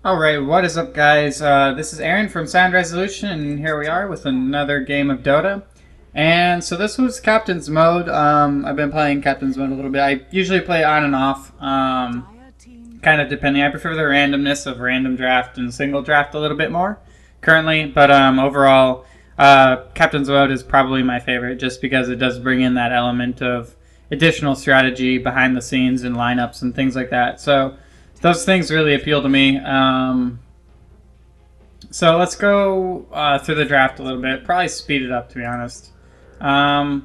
Alright, what is up guys? This is Aaron from Sound Resolution, and here we are with another game of Dota. And so this was Captain's Mode. I've been playing Captain's Mode a little bit. I usually play on and off, kind of depending. I prefer the randomness of random draft and single draft a little bit more currently, but overall, Captain's Mode is probably my favorite just because it does bring in that element of additional strategy behind the scenes and lineups and things like that. So those things really appeal to me. So let's go through the draft a little bit. Probably speed it up, to be honest. Let's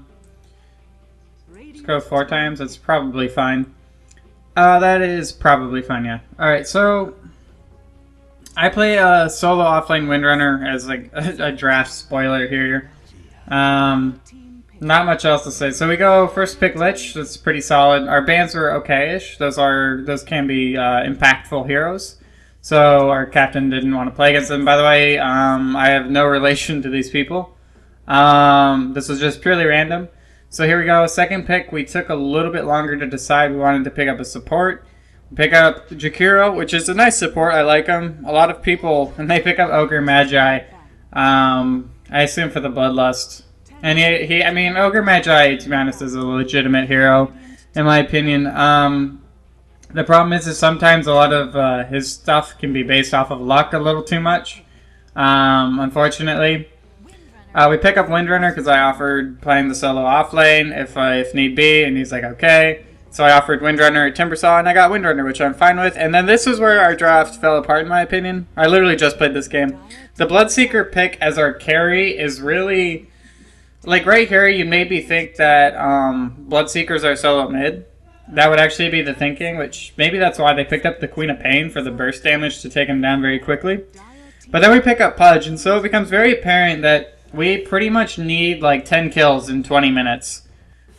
go 4 times. That's probably fine. That is probably fine, yeah. Alright, so I play a solo offlane Windrunner as like a draft spoiler here. Not much else to say. So we go first pick Lich. That's pretty solid. Our bans were okay-ish. Those can be impactful heroes. So our captain didn't want to play against them. By the way, I have no relation to these people. This was just purely random. So here we go. Second pick. We took a little bit longer to decide. We wanted to pick up a support. Pick up Jakiro, which is a nice support. I like him. A lot of people, when they pick up Ogre Magi, I assume for the Bloodlust. And I mean, Ogre Magi, to be honest, is a legitimate hero, in my opinion. The problem is sometimes a lot of his stuff can be based off of luck a little too much, unfortunately. We pick up Windrunner because I offered playing the solo offlane if need be, and he's like, okay. So I offered Windrunner at Timbersaw, and I got Windrunner, which I'm fine with. And then this is where our draft fell apart, in my opinion. I literally just played this game. The Bloodseeker pick as our carry is really... Like right here, you maybe think that Bloodseekers are solo mid. That would actually be the thinking, which maybe that's why they picked up the Queen of Pain for the burst damage to take him down very quickly. But then we pick up Pudge, and so it becomes very apparent that we pretty much need like 10 kills in 20 minutes.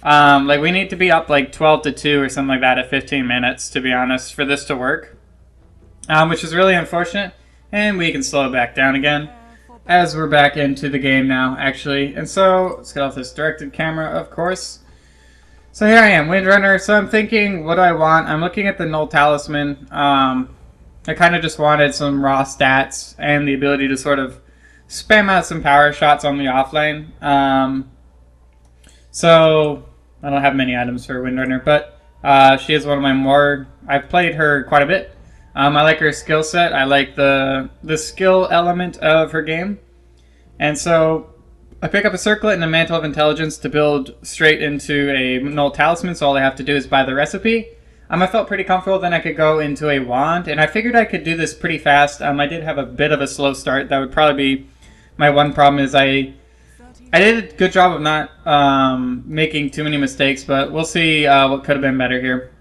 Like we need to be up like 12-2 or something like that at 15 minutes, to be honest, for this to work. Which is really unfortunate, and we can slow it back down again. As we're back into the game now, actually. And so, let's get off this directed camera, of course. So here I am, Windrunner. So I'm thinking, what do I want? I'm looking at the Null Talisman. I kind of just wanted some raw stats and the ability to sort of spam out some power shots on the offlane. So, I don't have many items for Windrunner, but she is one of my more... I've played her quite a bit. I like her skill set. I like the skill element of her game. And so I pick up a Circlet and a Mantle of Intelligence to build straight into a Null Talisman, so all I have to do is buy the recipe. I felt pretty comfortable, then I could go into a Wand, and I figured I could do this pretty fast. I did have a bit of a slow start. That would probably be my one problem is I did a good job of not making too many mistakes, but we'll see what could have been better here.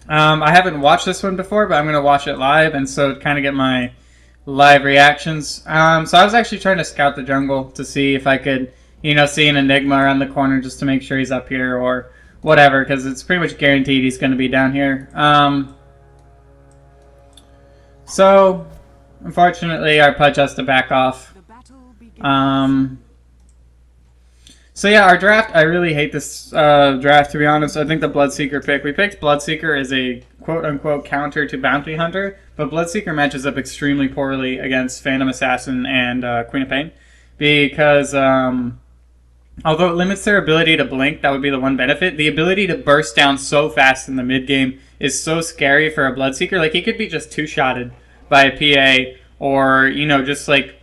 I haven't watched this one before, but I'm going to watch it live, and so kind of get my live reactions. So I was actually trying to scout the jungle to see if I could, see an Enigma around the corner just to make sure he's up here or whatever, because it's pretty much guaranteed he's going to be down here. So, unfortunately, our Pudge has to back off. So yeah, our draft, I really hate this draft, to be honest. I think the Bloodseeker pick, we picked Bloodseeker as a quote-unquote counter to Bounty Hunter, but Bloodseeker matches up extremely poorly against Phantom Assassin and Queen of Pain, because although it limits their ability to blink, that would be the one benefit, the ability to burst down so fast in the mid-game is so scary for a Bloodseeker. Like, he could be just two-shotted by a PA, or, just like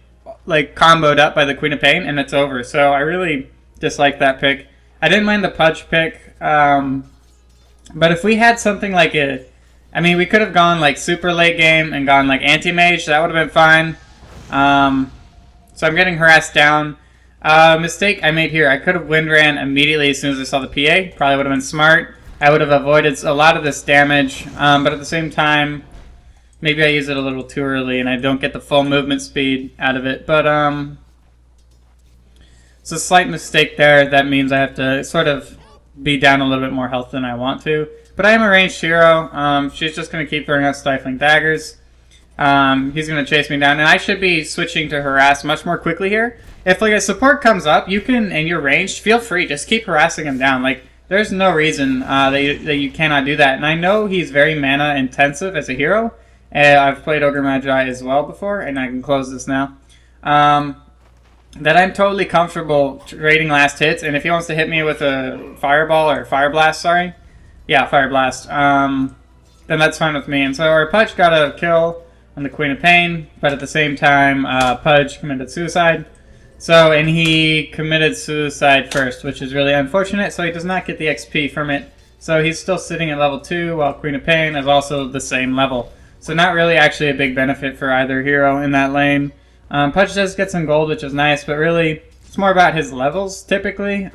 comboed up by the Queen of Pain, and it's over. So I really dislike that pick. I didn't mind the Pudge pick, but if we had something like we could have gone like super late game and gone like anti-mage, that would have been fine. So I'm getting harassed down. Mistake I made here, I could have windran immediately as soon as I saw the PA. Probably would have been smart. I would have avoided a lot of this damage, but at the same time, maybe I use it a little too early and I don't get the full movement speed out of it, but it's a slight mistake there. That means I have to sort of be down a little bit more health than I want to. But I am a ranged hero. She's just going to keep throwing out Stifling Daggers. He's going to chase me down. And I should be switching to harass much more quickly here. If like a support comes up, you can, and you're ranged, feel free. Just keep harassing him down. Like, there's no reason that you cannot do that. And I know he's very mana intensive as a hero. I've played Ogre Magi as well before, and I can close this now. That I'm totally comfortable trading last hits, and if he wants to hit me with a Fireball or Fire Blast, sorry. Yeah, Fire Blast. Then that's fine with me. And so our Pudge got a kill on the Queen of Pain, but at the same time, Pudge committed suicide. So, and he committed suicide first, which is really unfortunate, so he does not get the XP from it. So he's still sitting at level 2, while Queen of Pain is also the same level. So not really actually a big benefit for either hero in that lane. Pudge does get some gold, which is nice, but really, it's more about his levels, typically.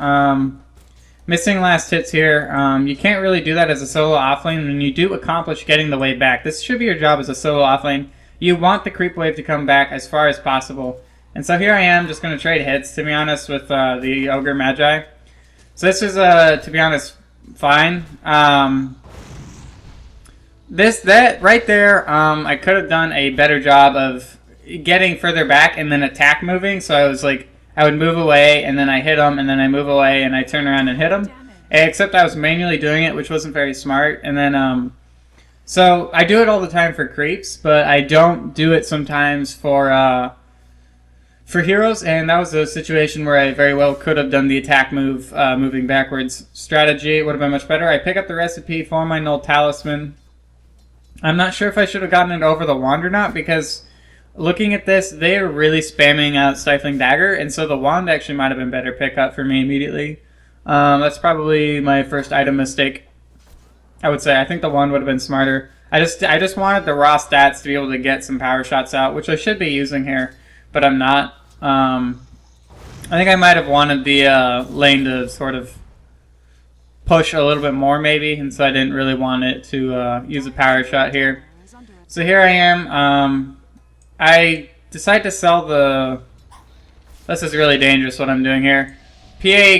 Missing last hits here, you can't really do that as a solo offlane when you do accomplish getting the wave back. This should be your job as a solo offlane. You want the creep wave to come back as far as possible. And so here I am, just going to trade hits, to be honest, with the Ogre Magi. So this is, to be honest, fine. That right there, I could have done a better job of getting further back and then attack moving. So I was like, I would move away and then I hit him and then I move away and I turn around and hit him. Except I was manually doing it, which wasn't very smart. And then, so I do it all the time for creeps, but I don't do it sometimes for heroes. And that was a situation where I very well could have done the attack move, moving backwards strategy. It would have been much better. I pick up the recipe for my Null Talisman. I'm not sure if I should have gotten it over the wand or not, because looking at this, they are really spamming out Stifling Dagger, and so the wand actually might have been better pickup for me immediately. That's probably my first item mistake, I would say. I think the wand would have been smarter. I just wanted the raw stats to be able to get some power shots out, which I should be using here, but I'm not. I think I might have wanted the lane to sort of push a little bit more maybe, and so I didn't really want it to use a power shot here. So here I am. I decide to sell the... This is really dangerous what I'm doing here. PA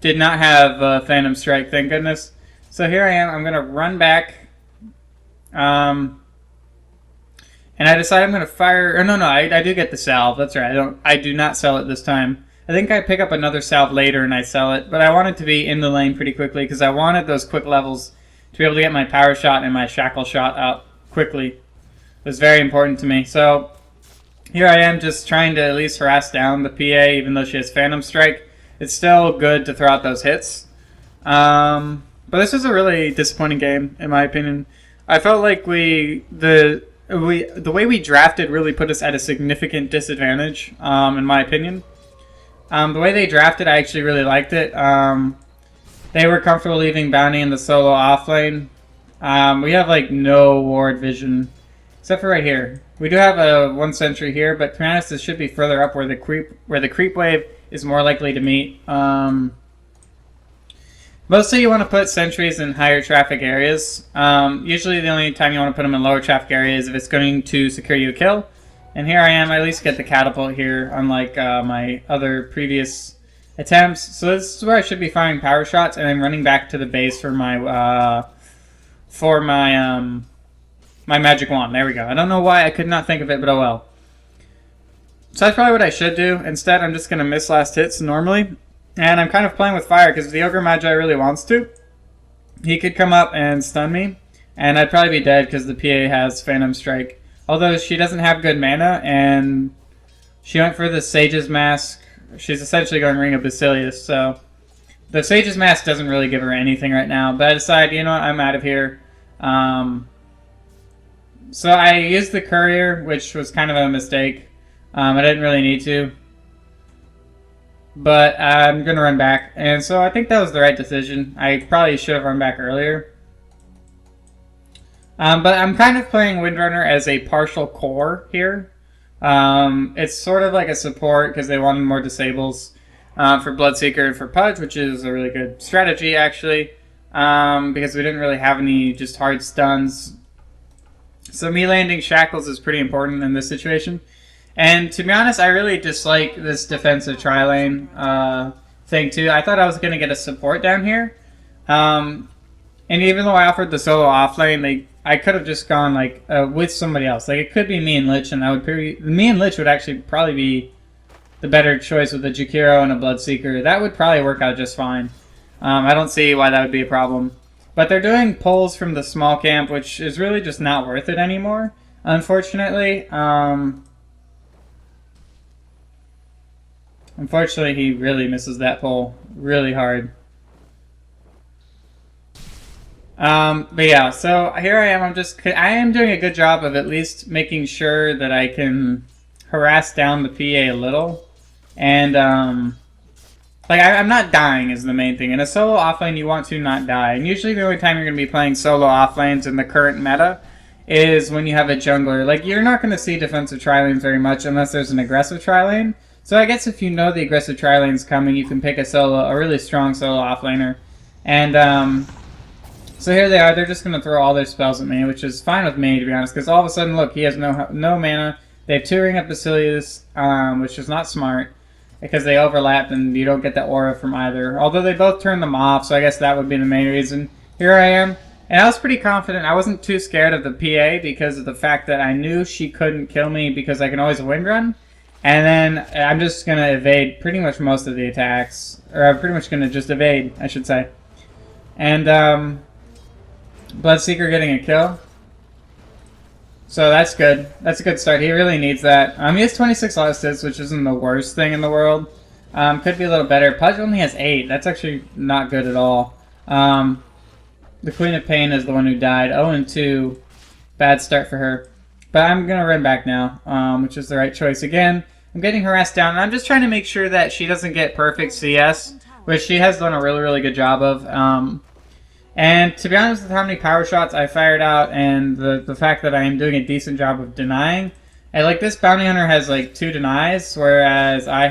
did not have Phantom Strike, thank goodness. So here I am. I'm going to run back. And I decide I'm going to fire... Or no, I do get the salve. That's right. I do not sell it this time. I think I pick up another salve later and I sell it. But I wanted to be in the lane pretty quickly because I wanted those quick levels to be able to get my power shot and my shackle shot out quickly. It was very important to me. So here I am just trying to at least harass down the PA, even though she has Phantom Strike. It's still good to throw out those hits. But this was a really disappointing game, in my opinion. I felt like the way we drafted really put us at a significant disadvantage, in my opinion. The way they drafted, I actually really liked it. They were comfortable leaving Bounty in the solo offlane. We have like no ward vision, except for right here. We do have a 1 sentry here, but to be honest, this should be further up where the creep wave is more likely to meet. Mostly you want to put sentries in higher traffic areas. Usually the only time you want to put them in lower traffic areas is if it's going to secure you a kill. And here I am, I at least get the catapult here, unlike my other previous attempts. So this is where I should be firing power shots, and I'm running back to the base for my my magic wand. There we go. I don't know why I could not think of it, but oh well. So that's probably what I should do. Instead, I'm just going to miss last hits normally. And I'm kind of playing with fire because if the Ogre Magi really wants to, he could come up and stun me. And I'd probably be dead because the PA has Phantom Strike. Although she doesn't have good mana, and she went for the Sage's Mask. She's essentially going Ring of Basilius, so the Sage's Mask doesn't really give her anything right now. But I decided, you know what, I'm out of here. So I used the Courier, which was kind of a mistake. I didn't really need to. But I'm going to run back. And so I think that was the right decision. I probably should have run back earlier. But I'm kind of playing Windrunner as a partial core here. It's sort of like a support because they wanted more disables for Bloodseeker and for Pudge, which is a really good strategy actually. Because we didn't really have any just hard stuns. So me landing Shackles is pretty important in this situation. And to be honest, I really dislike this defensive tri-lane thing too. I thought I was going to get a support down here. And even though I offered the solo offlane, I could have just gone like with somebody else. Like it could be me and Lich, and me and Lich would actually probably be the better choice with a Jakiro and a Bloodseeker. That would probably work out just fine. I don't see why that would be a problem. But they're doing pulls from the small camp, which is really just not worth it anymore, unfortunately. Unfortunately, he really misses that pull really hard. But yeah, so here I am. I am doing a good job of at least making sure that I can harass down the PA a little. And, like, I'm not dying is the main thing. In a solo offlane, you want to not die. And usually the only time you're going to be playing solo offlanes in the current meta is when you have a jungler. Like, you're not going to see defensive tri-lanes very much unless there's an aggressive tri-lane. So I guess if you know the aggressive tri-lane's coming, you can pick a really strong solo offlaner. And, so here they are. They're just going to throw all their spells at me, which is fine with me, to be honest. Because all of a sudden, look, he has no mana. They have 2 Ring of Basilius, which is not smart. Because they overlap and you don't get that aura from either. Although they both turn them off, so I guess that would be the main reason. Here I am. And I was pretty confident. I wasn't too scared of the PA because of the fact that I knew she couldn't kill me because I can always windrun. And then I'm just going to evade pretty much most of the attacks. Or I'm pretty much going to just evade, I should say. And, Bloodseeker getting a kill. So that's good. That's a good start. He really needs that. He has 26 last hits, which isn't the worst thing in the world. Could be a little better. Pudge only has 8. That's actually not good at all. The Queen of Pain is the one who died. 0-2. Bad start for her. But I'm going to run back now, which is the right choice. Again, I'm getting harassed down. And I'm just trying to make sure that she doesn't get perfect CS, which she has done a really, really good job of. And to be honest with how many power shots I fired out and the fact that I am doing a decent job of denying, like this bounty hunter has like 2 denies, whereas I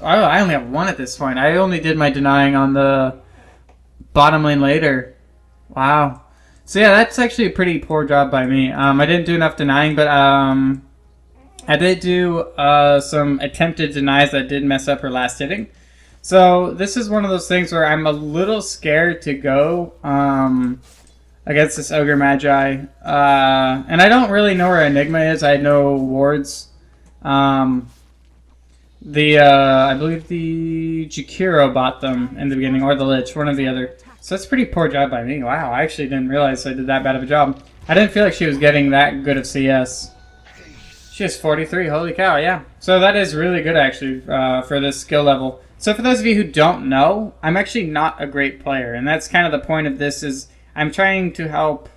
only have 1 at this point. I only did my denying on the bottom lane later. Wow. So yeah, that's actually a pretty poor job by me. I didn't do enough denying, but I did do some attempted denies that did mess up her last hitting. So this is one of those things where I'm a little scared to go against this Ogre Magi. And I don't really know where Enigma is. I know wards. I believe the Jakiro bought them in the beginning, or the Lich, one or the other. So that's a pretty poor job by me. Wow, I actually didn't realize I did that bad of a job. I didn't feel like she was getting that good of CS. She has 43, holy cow, yeah. So that is really good actually for this skill level. So for those of you who don't know, I'm actually not a great player, and that's kind of the point of this is I'm trying to help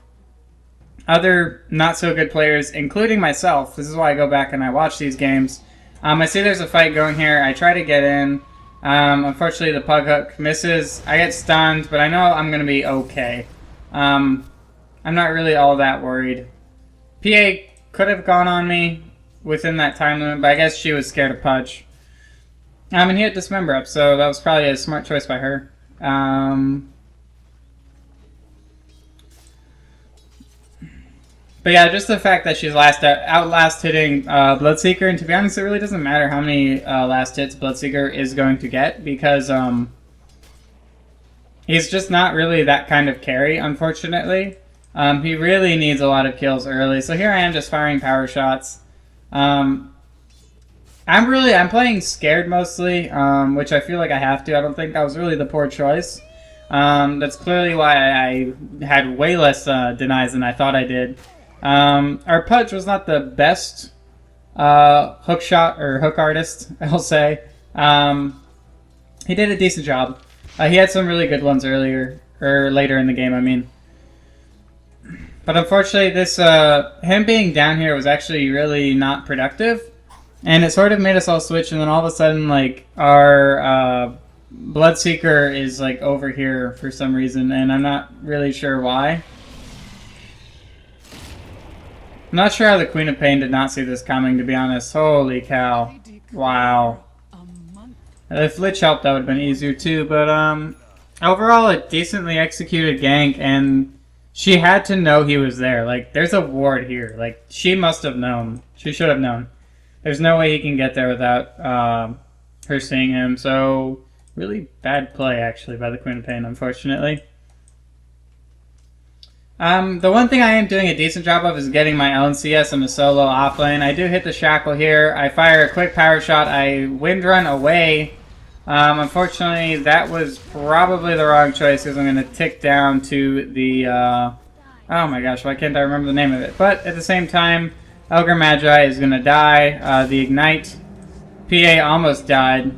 other not-so-good players, including myself. This is why I go back and I watch these games. I see there's a fight going here. I try to get in. Unfortunately, the pug hook misses. I get stunned, but I know I'm going to be okay. I'm not really all that worried. PA could have gone on me within that time limit, but I guess she was scared of Pudge. And he had Dismember up, so that was probably a smart choice by her. But yeah, just the fact that she's outlast hitting Bloodseeker, and to be honest, it really doesn't matter how many last hits Bloodseeker is going to get, because he's just not really that kind of carry, unfortunately. He really needs a lot of kills early, so here I am just firing power shots. I'm playing scared mostly, which I feel like I have to. I don't think that was really the poor choice. That's clearly why I had way less denies than I thought I did. Our Pudge was not the best hook shot or hook artist, I'll say. He did a decent job. He had some really good ones earlier, or later in the game, I mean. But unfortunately, this him being down here was actually really not productive. And it sort of made us all switch, and then all of a sudden, like, our Bloodseeker is, like, over here for some reason, and I'm not really sure why. I'm not sure how the Queen of Pain did not see this coming, to be honest. Holy cow. Wow. If Lich helped, that would have been easier too, but, overall, a decently executed gank, and she had to know he was there. Like, there's a ward here. Like, she must have known. She should have known. There's no way he can get there without her seeing him. So, really bad play, actually, by the Queen of Pain, unfortunately. The one thing I am doing a decent job of is getting my own CS in the solo offlane. I do hit the shackle here. I fire a quick power shot. I windrun away Unfortunately, that was probably the wrong choice because I'm going to tick down to the... oh my gosh, why can't I remember the name of it? But at the same time, Elgar Magi is going to die. The Ignite PA almost died.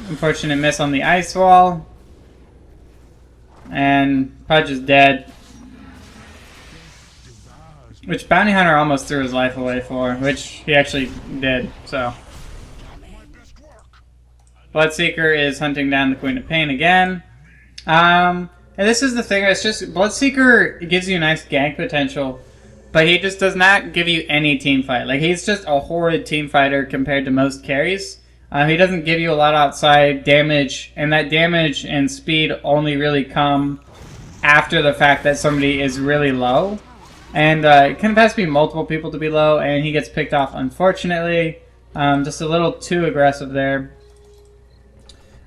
Unfortunate miss on the ice wall. And Pudge is dead. Which Bounty Hunter almost threw his life away for, which he actually did, so. Bloodseeker is hunting down the Queen of Pain again. And this is the thing, it's just, Bloodseeker gives you nice gank potential, but he just does not give you any team fight. Like, he's just a horrid team fighter compared to most carries. He doesn't give you a lot outside damage, and that damage and speed only really come after the fact that somebody is really low. And it kind of has to be multiple people to be low, and he gets picked off, unfortunately. Just a little too aggressive there.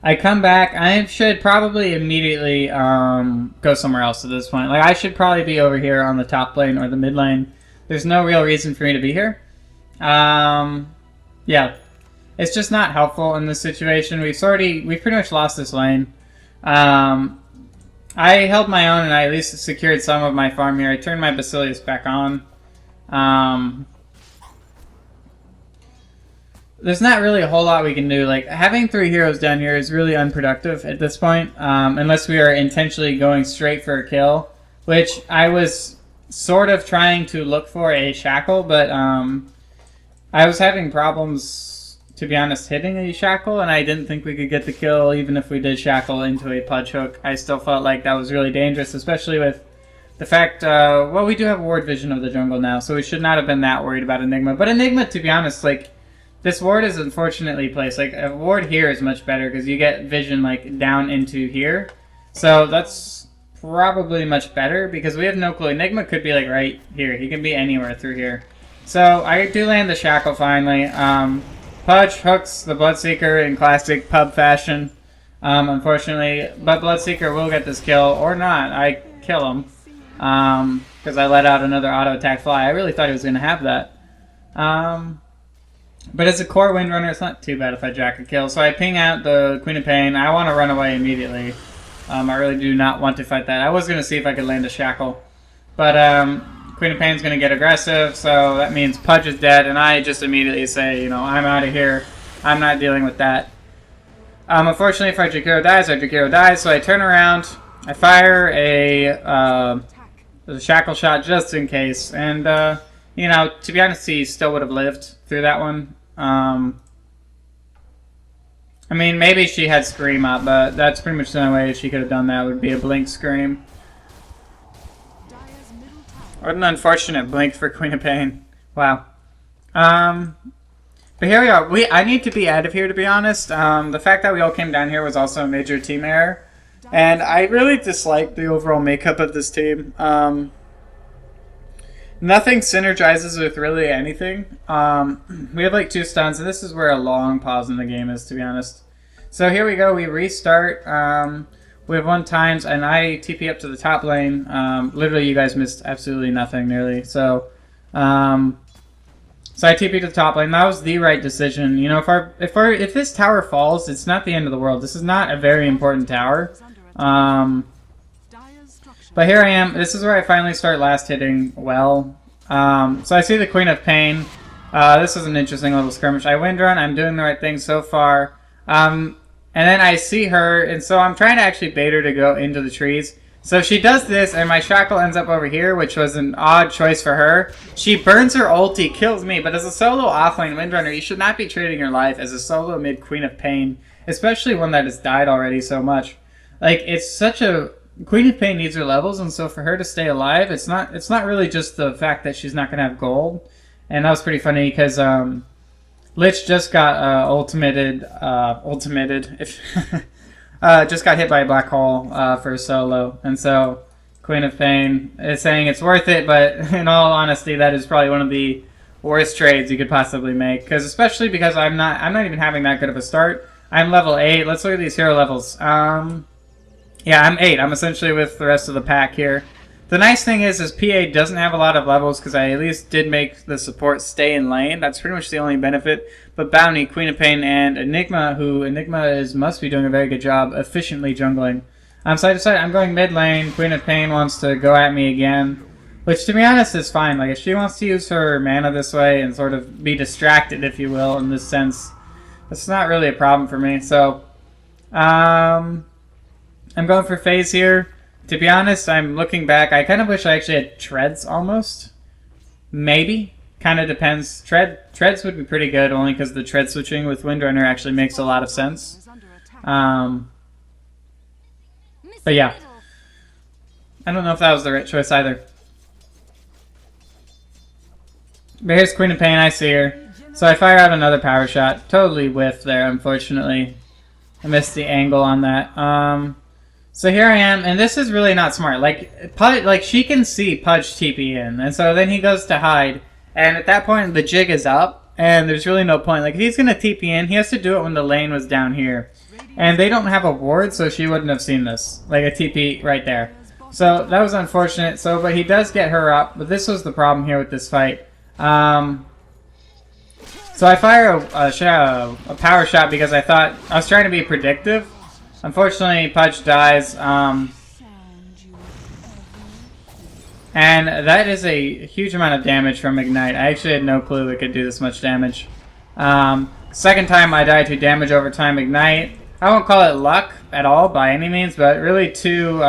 I come back. I should probably immediately go somewhere else at this point. Like, I should probably be over here on the top lane or the mid lane. There's no real reason for me to be here. Yeah. It's just not helpful in this situation. We've pretty much lost this lane. I held my own and I at least secured some of my farm here. I turned my Basilius back on. There's not really a whole lot we can do. Like, having 3 heroes down here is really unproductive at this point, unless we are intentionally going straight for a kill, which I was sort of trying to look for a shackle, but I was having problems, to be honest, hitting a shackle, and I didn't think we could get the kill even if we did shackle into a Pudge hook. I still felt like that was really dangerous, especially with the fact, well, we do have ward vision of the jungle now, so we should not have been that worried about Enigma. But Enigma, to be honest, like, this ward is unfortunately placed. Like, a ward here is much better because you get vision, like, down into here. So that's probably much better because we have no clue. Enigma could be, like, right here. He can be anywhere through here. So I do land the shackle finally. Pudge hooks the Bloodseeker in classic pub fashion, unfortunately. But Bloodseeker will get this kill, or not. I kill him because I let out another auto attack fly. I really thought he was going to have that. But as a core Windrunner, it's not too bad if I jack a kill. So I ping out the Queen of Pain. I want to run away immediately. I really do not want to fight that. I was going to see if I could land a shackle. But Queen of Pain's going to get aggressive, so that means Pudge is dead. And I just immediately say, you know, I'm out of here. I'm not dealing with that. Unfortunately, if our Jakiro dies, our Jakiro dies. So I turn around. I fire a shackle shot just in case. And, you know, to be honest, he still would have lived through that one. I mean, maybe she had Scream up, but that's pretty much the only way she could have done that would be a Blink Scream. What an unfortunate blink for Queen of Pain. Wow. But here we are. I need to be out of here, to be honest. The fact that we all came down here was also a major team error. And I really dislike the overall makeup of this team. Nothing synergizes with really anything. We have like 2 stuns, and this is where a long pause in the game is, to be honest. So here we go. We restart. We have 1 times, and I TP up to the top lane. Literally, you guys missed absolutely nothing, nearly. So I TP to the top lane. That was the right decision. You know, if this tower falls, it's not the end of the world. This is not a very important tower. But here I am. This is where I finally start last hitting well. So I see the Queen of Pain. This is an interesting little skirmish. I Windrun. I'm doing the right thing so far. And then I see her, and so I'm trying to actually bait her to go into the trees. So she does this, and my shackle ends up over here, which was an odd choice for her. She burns her ulti, kills me, but as a solo offlane Windrunner, you should not be trading your life as a solo mid Queen of Pain, especially one that has died already so much. Like, it's such a... Queen of Pain needs her levels, and so for her to stay alive, it's not really just the fact that she's not going to have gold. And that was pretty funny, because Lich just got ultimated, just got hit by a black hole for a solo. And so Queen of Pain is saying it's worth it, but in all honesty, that is probably one of the worst trades you could possibly make. Especially because I'm not even having that good of a start. I'm level 8. Let's look at these hero levels. Yeah, I'm 8. I'm essentially with the rest of the pack here. The nice thing is PA doesn't have a lot of levels because I at least did make the support stay in lane. That's pretty much the only benefit. But Bounty, Queen of Pain, and Enigma, who must be doing a very good job efficiently jungling. So I decided I'm going mid lane. Queen of Pain wants to go at me again, which to be honest is fine. Like if she wants to use her mana this way and sort of be distracted, if you will, in this sense, it's not really a problem for me. So I'm going for phase here. To be honest, I'm looking back. I kind of wish I actually had treads almost. Maybe. Kind of depends. Treads would be pretty good only because the tread switching with Windrunner actually makes a lot of sense. But yeah. I don't know if that was the right choice either. But here's Queen of Pain. I see her. So I fire out another power shot. Totally whiffed there, unfortunately. I missed the angle on that. So here I am, and this is really not smart. Like she can see Pudge TP in, and so then he goes to hide, and at that point the jig is up, and there's really no point. Like if he's gonna TP in, he has to do it when the lane was down here, and they don't have a ward, so she wouldn't have seen this, like a TP right there. So that was unfortunate. So, but he does get her up, but this was the problem here with this fight. So I fire a power shot because I thought I was trying to be predictive. Unfortunately, Pudge dies, and that is a huge amount of damage from Ignite. I actually had no clue it could do this much damage. Second time I died to damage over time Ignite. I won't call it luck at all by any means, but really two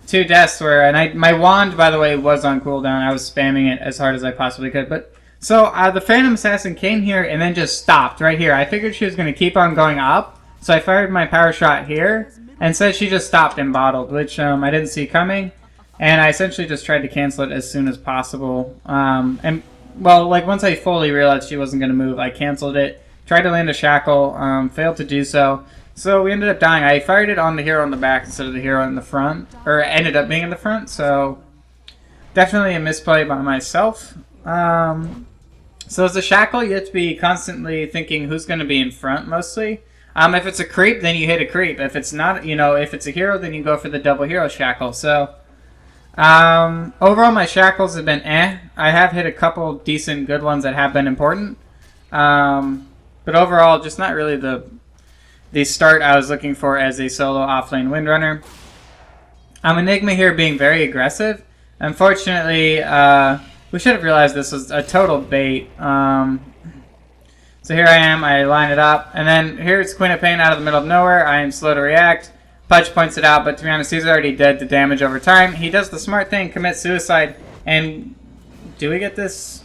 deaths where, and my wand, by the way, was on cooldown. I was spamming it as hard as I possibly could, but so the Phantom Assassin came here and then just stopped right here. I figured she was going to keep on going up. So I fired my power shot here, and said she just stopped and bottled, which I didn't see coming. And I essentially just tried to cancel it as soon as possible. And, well, like once I fully realized she wasn't going to move, I canceled it. Tried to land a shackle, failed to do so. So we ended up dying. I fired it on the hero in the back instead of the hero in the front. Or it ended up being in the front, so definitely a misplay by myself. So as a shackle, you have to be constantly thinking who's going to be in front mostly. If it's a creep, then you hit a creep. If it's not, if it's a hero, then you go for the double hero shackle. So, overall, my shackles have been eh. I have hit a couple decent good ones that have been important. But overall, just not really the start I was looking for as a solo offlane Windrunner. Enigma here being very aggressive. Unfortunately, we should have realized this was a total bait. So here I am, I line it up, and then here's Queen of Pain out of the middle of nowhere. I am slow to react. Pudge points it out, but to be honest, he's already dead to damage over time. He does the smart thing, commits suicide, and do we get this?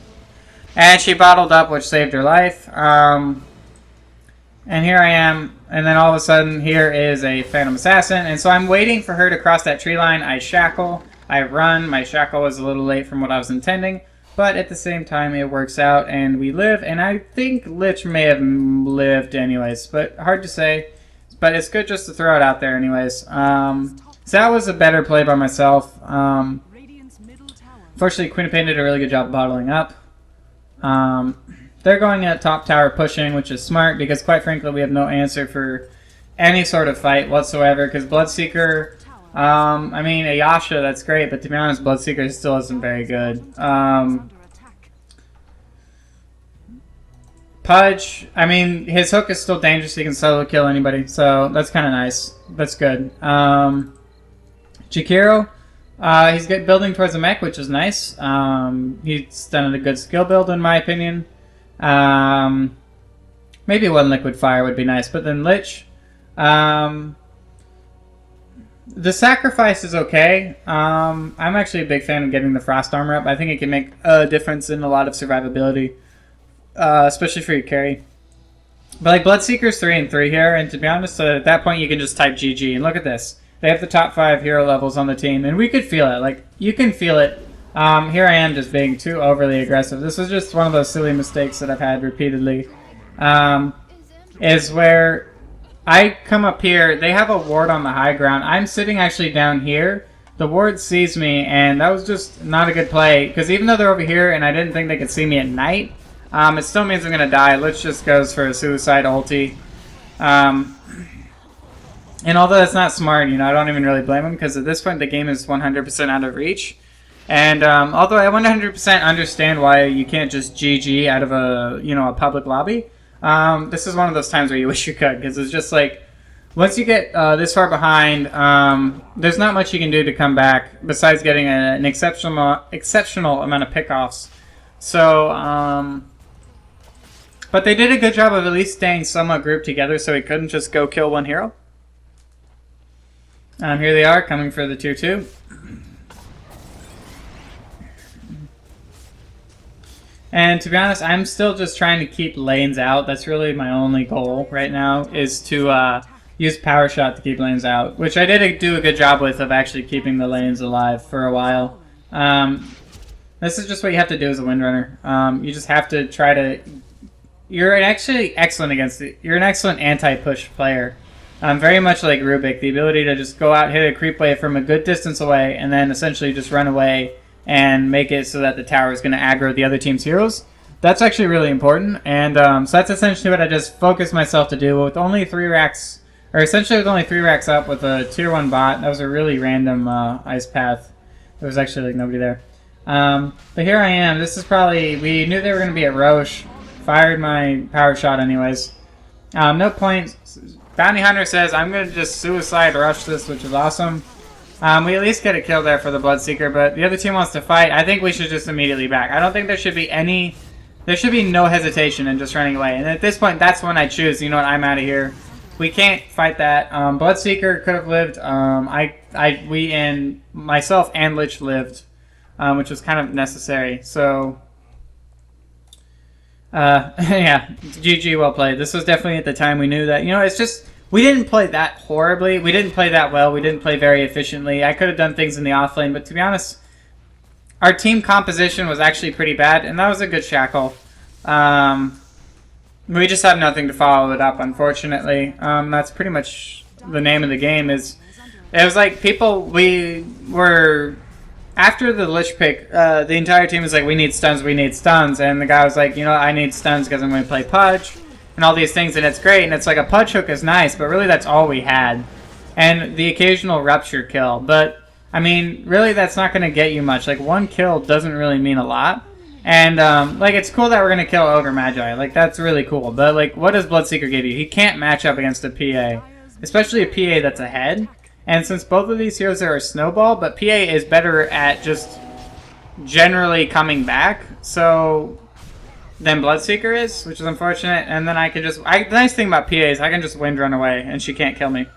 And she bottled up, which saved her life. And here I am, and then all of a sudden, here is a Phantom Assassin, and so I'm waiting for her to cross that tree line. I shackle, I run. My shackle was a little late from what I was intending. But at the same time, it works out, and we live. And I think Lich may have lived anyways, but hard to say. But it's good just to throw it out there anyways. So that was a better play by myself. Fortunately, Queen of Pain did a really good job bottling up. They're going at top tower pushing, which is smart, because quite frankly, we have no answer for any sort of fight whatsoever, because Bloodseeker... I mean, Ayasha, that's great, but to be honest, Bloodseeker still isn't very good. Pudge, I mean, his hook is still dangerous, he can solo kill anybody, so that's kind of nice. That's good. Jakiro, he's building towards a mech, which is nice. He's done a good skill build, in my opinion. Maybe one Liquid Fire would be nice, but then Lich... The sacrifice is okay. I'm actually a big fan of getting the frost armor up. I think it can make a difference in a lot of survivability, especially for your carry. But like Bloodseeker's 3 and 3 here, and to be honest, at that point you can just type GG. And look at this. They have the top 5 hero levels on the team, and we could feel it. Like, you can feel it. Here I am just being too overly aggressive. This is just one of those silly mistakes that I've had repeatedly. Is where... I come up here, they have a ward on the high ground. I'm sitting actually down here. The ward sees me, and that was just not a good play. Because even though they're over here, and I didn't think they could see me at night, it still means I'm going to die. Lich just goes for a suicide ulti. And although that's not smart, you know, I don't even really blame him because at this point the game is 100% out of reach. And although I 100% understand why you can't just GG out of a, you know, a public lobby, this is one of those times where you wish you could, because it's just like, once you get this far behind, there's not much you can do to come back besides getting an exceptional amount of pickoffs. So, but they did a good job of at least staying somewhat grouped together so he couldn't just go kill one hero. Here they are, coming for the tier 2. And to be honest, I'm still just trying to keep lanes out. That's really my only goal right now, is to use power shot to keep lanes out, which I did do a good job with, of actually keeping the lanes alive for a while. This is just what you have to do as a Windrunner. You just have to try to... You're actually excellent against it. You're an excellent anti-push player. Very much like Rubik, the ability to just go out, hit a creep wave from a good distance away, and then essentially just run away and make it so that the tower is going to aggro the other team's heroes. That's actually really important, and so that's essentially what I just focused myself to do with only 3 racks, or essentially with only 3 racks up with a tier 1 bot. That was a really random ice path. There was actually like nobody there. But here I am. This is probably, we knew they were going to be at Roche. Fired my power shot anyways. No point. Bounty Hunter says, I'm going to just suicide rush this, which is awesome. We at least get a kill there for the Bloodseeker, but the other team wants to fight. I think we should just immediately back. I don't think there should be no hesitation in just running away. And at this point, that's when I choose, you know what, I'm out of here. We can't fight that. Bloodseeker could have lived. We and myself and Lich lived, which was kind of necessary. So, yeah, GG, well played. This was definitely at the time we knew that, you know, it's just, we didn't play that horribly. We didn't play that well. We didn't play very efficiently. I could have done things in the offlane, but to be honest, our team composition was actually pretty bad, and that was a good shackle. We just have nothing to follow it up, unfortunately. That's pretty much the name of the game. It was like we were... After the Lich pick, the entire team was like, we need stuns, and the guy was like, you know, I need stuns because I'm going to play Pudge, and all these things, and it's great, and it's like a Pudge hook is nice, but really that's all we had. And the occasional Rupture kill, but, I mean, really that's not going to get you much. Like, 1 kill doesn't really mean a lot, and, like, it's cool that we're going to kill Ogre Magi, like, that's really cool, but, like, what does Bloodseeker give you? He can't match up against a PA, especially a PA that's ahead. And since both of these heroes are a snowball, but PA is better at just generally coming back, so than Bloodseeker is, which is unfortunate. And then I can just, the nice thing about PA is I can just wind run away, and she can't kill me.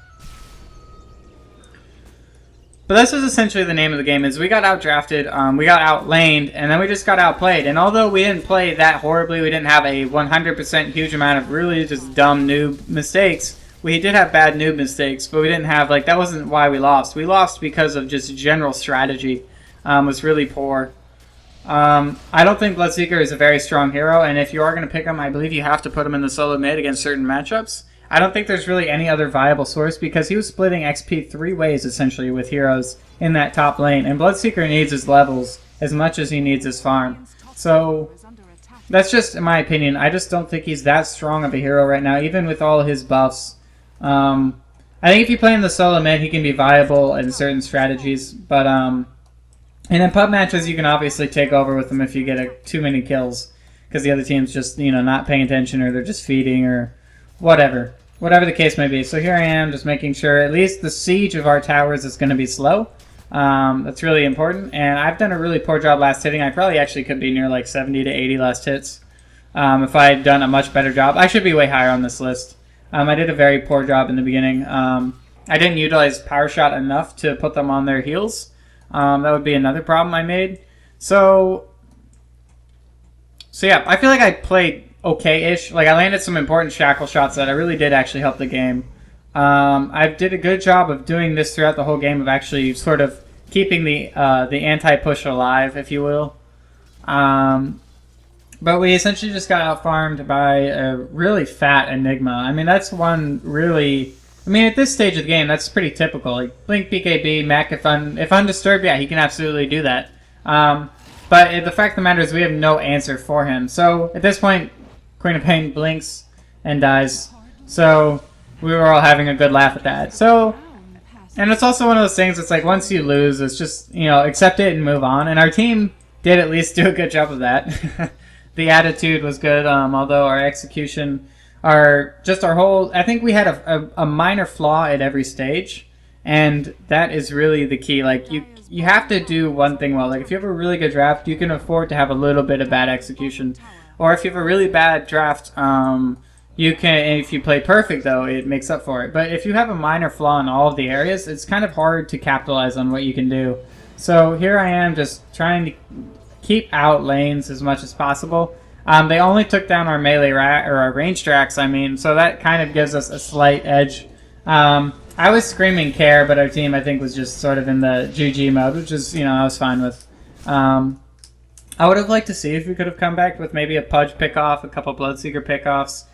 But this is essentially the name of the game, is we got outdrafted, we got outlaned, and then we just got outplayed. And although we didn't play that horribly, we didn't have a 100% huge amount of really just dumb noob mistakes. We did have bad noob mistakes, but we didn't have, like, that wasn't why we lost. We lost because of just general strategy was really poor. I don't think Bloodseeker is a very strong hero, and if you are going to pick him, I believe you have to put him in the solo mid against certain matchups. I don't think there's really any other viable source because he was splitting XP 3 ways, essentially, with heroes in that top lane, and Bloodseeker needs his levels as much as he needs his farm. So that's just in my opinion. I just don't think he's that strong of a hero right now, even with all his buffs. I think if you play in the solo mid, he can be viable in certain strategies, but and in pub matches, you can obviously take over with him if you get too many kills, because the other team's just, you know, not paying attention, or they're just feeding, or whatever the case may be. So here I am, just making sure at least the siege of our towers is going to be slow. That's really important, and I've done a really poor job last hitting. I probably actually could be near like 70 to 80 last hits. If I had done a much better job, I should be way higher on this list. I did a very poor job in the beginning. I didn't utilize Power Shot enough to put them on their heels. That would be another problem I made. So yeah, I feel like I played okay-ish. Like, I landed some important shackle shots that I really did actually help the game. I did a good job of doing this throughout the whole game, of actually sort of keeping the anti-push alive, if you will. But we essentially just got out-farmed by a really fat Enigma. I mean, that's one really... I mean, at this stage of the game, that's pretty typical. Like, Blink, BKB, Mech, if undisturbed, yeah, he can absolutely do that. But the fact of the matter is we have no answer for him. So, at this point, Queen of Pain blinks and dies. So, we were all having a good laugh at that. So, and it's also one of those things, it's like once you lose, it's just, you know, accept it and move on. And our team did at least do a good job of that. The attitude was good, although our execution, our whole, I think we had a minor flaw at every stage. And that is really the key. Like, you have to do one thing well. Like, if you have a really good draft, you can afford to have a little bit of bad execution. Or if you have a really bad draft, you can, if you play perfect, though, it makes up for it. But if you have a minor flaw in all of the areas, it's kind of hard to capitalize on what you can do. So here I am just trying to keep out lanes as much as possible. They only took down our melee or our ranged Drax, I mean, so that kind of gives us a slight edge. I was screaming care, but our team, I think, was just sort of in the GG mode, which is, you know, I was fine with. I would have liked to see if we could have come back with maybe a Pudge pickoff, a couple Bloodseeker pickoffs.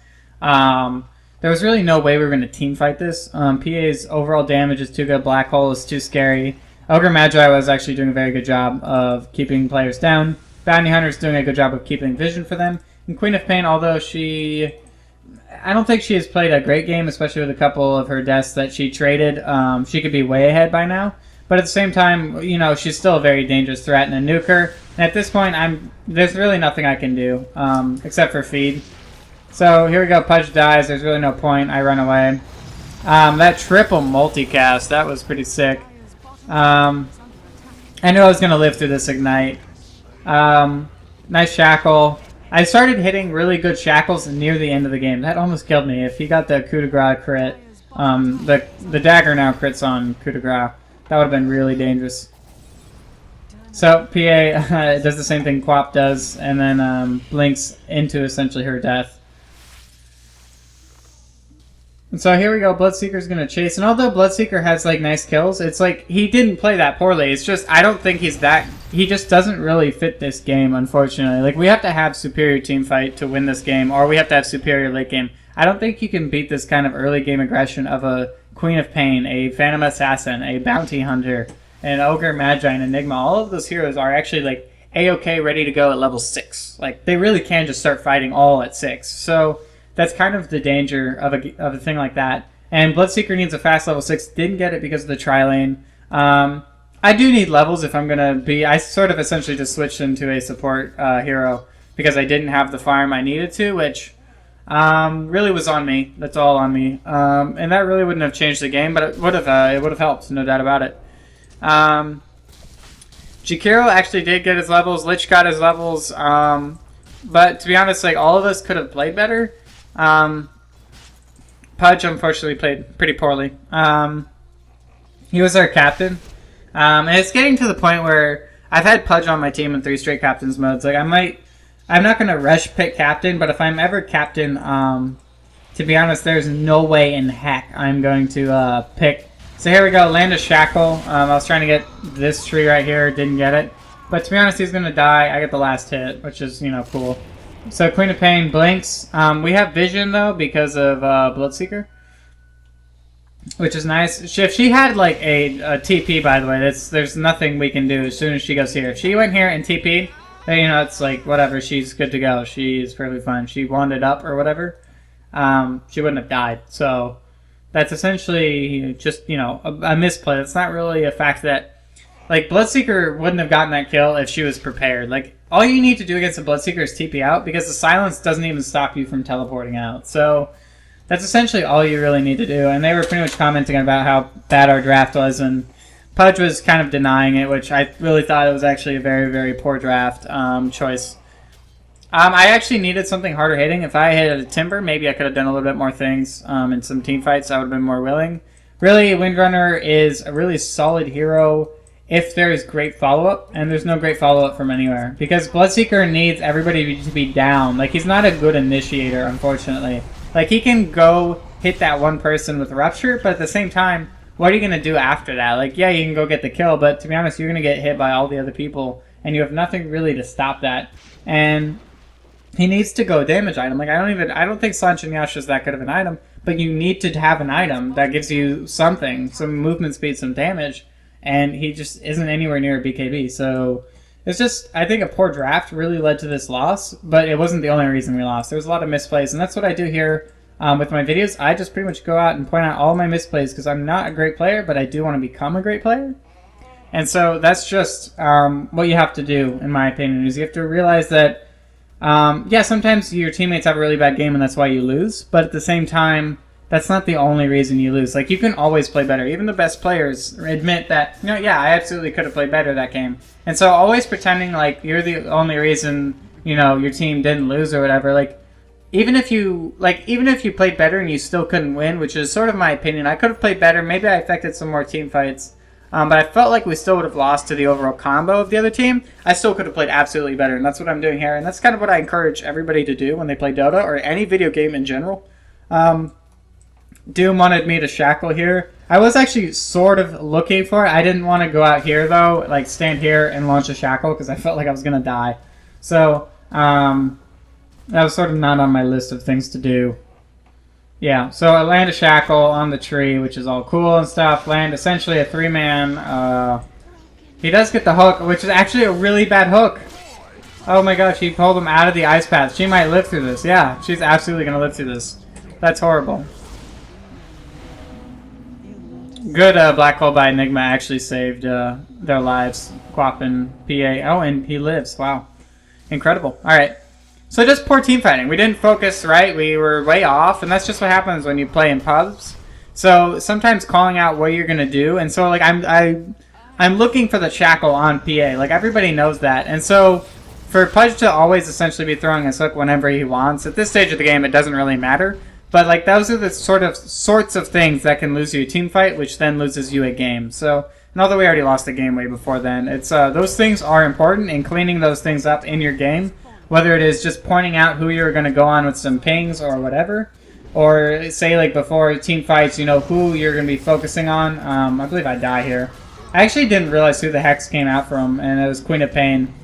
There was really no way we were going to team fight this. PA's overall damage is too good. Black Hole is too scary. Ogre Magi was actually doing a very good job of keeping players down. Bounty Hunter's doing a good job of keeping vision for them. And Queen of Pain, although I don't think she has played a great game, especially with a couple of her deaths that she traded. She could be way ahead by now. But at the same time, you know, she's still a very dangerous threat and a nuker. And at this point, there's really nothing I can do except for feed. So here we go. Pudge dies. There's really no point. I run away. That triple multicast, that was pretty sick. I knew I was going to live through this ignite. Nice shackle. I started hitting really good shackles near the end of the game. That almost killed me. If he got the coup de grace crit, the dagger now crits on coup de grace. That would have been really dangerous. So PA does the same thing Quap does, and then blinks into essentially her death. And so here we go. Bloodseeker's going to chase. And although Bloodseeker has like nice kills, it's like he didn't play that poorly. It's just I don't think he's that. He just doesn't really fit this game, unfortunately. Like, we have to have superior team fight to win this game, or we have to have superior late game. I don't think you can beat this kind of early game aggression of a Queen of Pain, a Phantom Assassin, a Bounty Hunter, an Ogre Magi, and Enigma. All of those heroes are actually like A-OK ready to go at level 6. Like, they really can just start fighting all at 6. So that's kind of the danger of a thing like that. And Bloodseeker needs a fast level 6. Didn't get it because of the tri-lane. I do need levels if I'm going to be... I sort of essentially just switched into a support hero because I didn't have the farm I needed to, which really was on me. That's all on me. And that really wouldn't have changed the game, but it would have helped, no doubt about it. Jakiro actually did get his levels. Lich got his levels. But to be honest, like, all of us could have played better. Pudge unfortunately played pretty poorly. He was our captain. And it's getting to the point where I've had Pudge on my team in 3 straight captains modes. Like, I'm not going to rush pick captain, but if I'm ever captain, to be honest, there's no way in heck I'm going to pick. So here we go, land a shackle. I was trying to get this tree right here, didn't get it. But to be honest, he's going to die. I get the last hit, which is, you know, cool. So Queen of Pain blinks. We have vision, though, because of Bloodseeker, which is nice. If she had, like, a TP, by the way, there's nothing we can do as soon as she goes here. If she went here and TP'd, then, you know, it's like, whatever, she's good to go. She's perfectly fine. She wanted up or whatever. She wouldn't have died. So that's essentially just, you know, a misplay. It's not really a fact that, like, Bloodseeker wouldn't have gotten that kill if she was prepared. Like, all you need to do against a Bloodseeker is TP out, because the silence doesn't even stop you from teleporting out. So that's essentially all you really need to do. And they were pretty much commenting about how bad our draft was, and Pudge was kind of denying it, which I really thought it was actually a very, very poor draft choice. I actually needed something harder hitting. If I hit a Timber, maybe I could have done a little bit more things in some team fights. I would have been more willing. Really, Windrunner is a really solid hero if there is great follow-up, and there's no great follow-up from anywhere. Because Bloodseeker needs everybody to be down. Like, he's not a good initiator, unfortunately. Like, he can go hit that one person with Rupture, but at the same time, what are you going to do after that? Like, yeah, you can go get the kill, but to be honest, you're going to get hit by all the other people, and you have nothing really to stop that. And he needs to go damage item. Like, I don't think Slanch and Yash is that good of an item, but you need to have an item that gives you something, some movement speed, some damage, and he just isn't anywhere near a BKB. So it's just, I think a poor draft really led to this loss, but it wasn't the only reason we lost. There was a lot of misplays, and that's what I do here. with my videos, I just pretty much go out and point out all my misplays because I'm not a great player, but I do want to become a great player. And so that's just what you have to do, in my opinion, is you have to realize that, yeah, sometimes your teammates have a really bad game and that's why you lose. But at the same time, that's not the only reason you lose. Like, you can always play better. Even the best players admit that, you know, yeah, I absolutely could have played better that game. And so always pretending like you're the only reason, you know, your team didn't lose or whatever, like, even if you played better and you still couldn't win, which is sort of my opinion, I could have played better. Maybe I affected some more team fights. But I felt like we still would have lost to the overall combo of the other team. I still could have played absolutely better, and that's what I'm doing here. And that's kind of what I encourage everybody to do when they play Dota or any video game in general. Doom wanted me to shackle here. I was actually sort of looking for it. I didn't want to go out here, though, like stand here and launch a shackle, because I felt like I was going to die. So, that was sort of not on my list of things to do. Yeah, so I land a shackle on the tree, which is all cool and stuff. Land essentially a 3-man. He does get the hook, which is actually a really bad hook. Oh my gosh, he pulled him out of the ice path. She might live through this. Yeah, she's absolutely going to live through this. That's horrible. Good black hole by Enigma actually saved their lives. Quap and PA. Oh, and he lives. Wow. Incredible. Alright. So just poor team fighting. We didn't focus right. We were way off, and that's just what happens when you play in pubs. So sometimes calling out what you're gonna do, and so like I'm looking for the shackle on PA. Like everybody knows that, and so for Pudge to always essentially be throwing his hook whenever he wants, at this stage of the game it doesn't really matter. But like those are the sorts of things that can lose you a team fight, which then loses you a game. So and although we already lost the game way before then, it's those things are important, and cleaning those things up in your game. Whether it is just pointing out who you're going to go on with some pings or whatever. Or say like before team fights, you know, who you're going to be focusing on. I believe I die here. I actually didn't realize who the hex came out from, and it was Queen of Pain.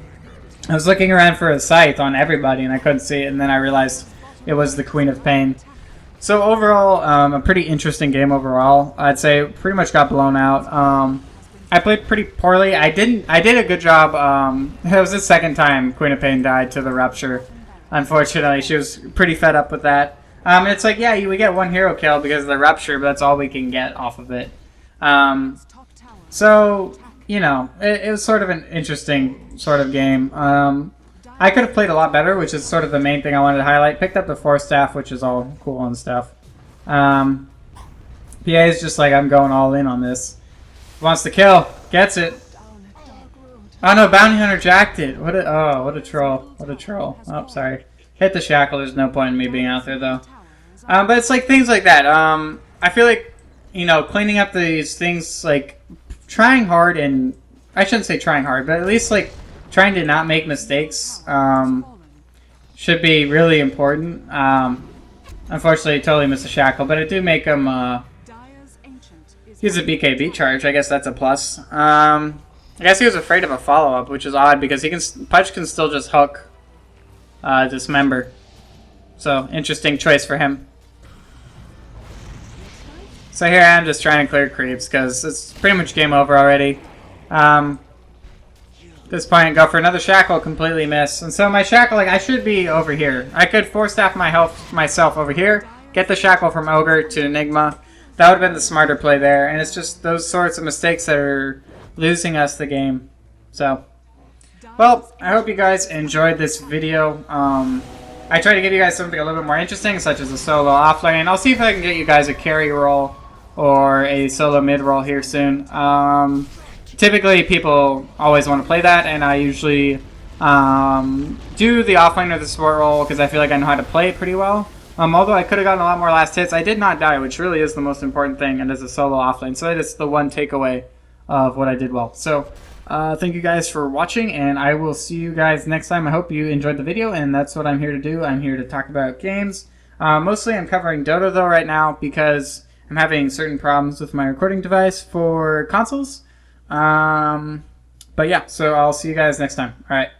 I was looking around for a scythe on everybody and I couldn't see it, and then I realized it was the Queen of Pain. So overall, a pretty interesting game overall. I'd say pretty much got blown out. I played pretty poorly. I did a good job. It was the second time Queen of Pain died to the Rupture. Unfortunately, she was pretty fed up with that. It's like, yeah, we get one hero kill because of the Rupture, but that's all we can get off of it. So, you know, it was sort of an interesting sort of game. I could have played a lot better, which is sort of the main thing I wanted to highlight. Picked up the Force Staff, which is all cool and stuff. PA is just like, I'm going all in on this. Wants to kill. Gets it. Oh no, Bounty Hunter jacked it. What a troll. What a troll. Oh, sorry. Hit the shackle. There's no point in me being out there, though. But it's like things like that. I feel like, you know, cleaning up these things, like, trying hard and... I shouldn't say trying hard, but at least, like, trying to not make mistakes should be really important. Unfortunately, I totally missed the shackle, but I do make him... He's a BKB charge. I guess that's a plus. I guess he was afraid of a follow-up, which is odd because Pudge can still just hook Dismember. So, interesting choice for him. So here I am just trying to clear creeps because it's pretty much game over already. At this point, go for another shackle, completely miss. And so my shackle, like, I should be over here. I could force staff my health myself over here, get the shackle from Ogre to Enigma. That would have been the smarter play there, and it's just those sorts of mistakes that are losing us the game. So, well, I hope you guys enjoyed this video. I try to give you guys something a little bit more interesting, such as a solo offlane. I'll see if I can get you guys a carry role or a solo mid role here soon. Typically, people always want to play that, and I usually do the offlane or the support role because I feel like I know how to play it pretty well. Although I could have gotten a lot more last hits, I did not die, which really is the most important thing, and as a solo offlane. So that is the one takeaway of what I did well. So, thank you guys for watching, and I will see you guys next time. I hope you enjoyed the video, and that's what I'm here to do. I'm here to talk about games. Mostly I'm covering Dota, though, right now, because I'm having certain problems with my recording device for consoles. But yeah, so I'll see you guys next time. Alright.